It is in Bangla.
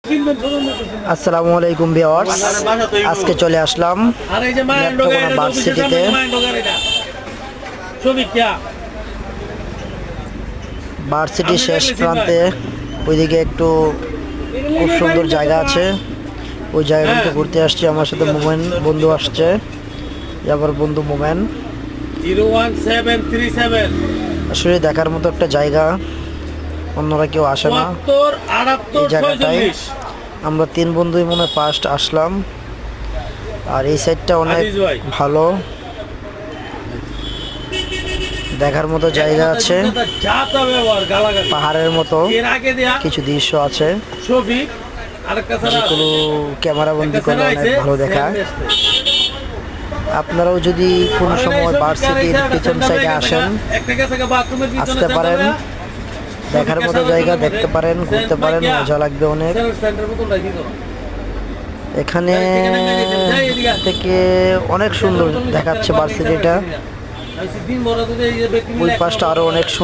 আসসালামু আলাইকুম ভিউয়ার্স, আজকে চলে আসলাম ভার্সিটিতে। ভার্সিটির শেষ প্রান্তে ওইদিকে একটু খুব সুন্দর জায়গা আছে, ওই জায়গাটাতে ঘুরতে আসছি। আমার সাথে মোমেন বন্ধু আসছে, আবার বন্ধু মোমেন। 01737 আসলে দেখার মতো একটা জায়গা, অন্যরা কেউ আসে না এই জায়গাটায়। আমরা তিন বন্ধুই মনে ফার্স্ট আসলাম। আর এই সাইডটা অনেক ভালো, দেখার মতো জায়গা আছে, পাহাড়ের মতো কিছু দৃশ্য আছে, যেগুলো ক্যামেরা বন্দি করলে অনেক ভালো দেখায়। আপনারাও যদি কোনো সময় ভার্সিটির পিছন সাইডে আসেন, আসতে পারেন, দেখার মতো জায়গা, দেখতে পারেন, ঘুরতে পারেন, মজা লাগবে অনেক। এখানে থেকে অনেক সুন্দর দেখাচ্ছে ভার্সিটিটা, ওই পাশটা আরো অনেক সুন্দর।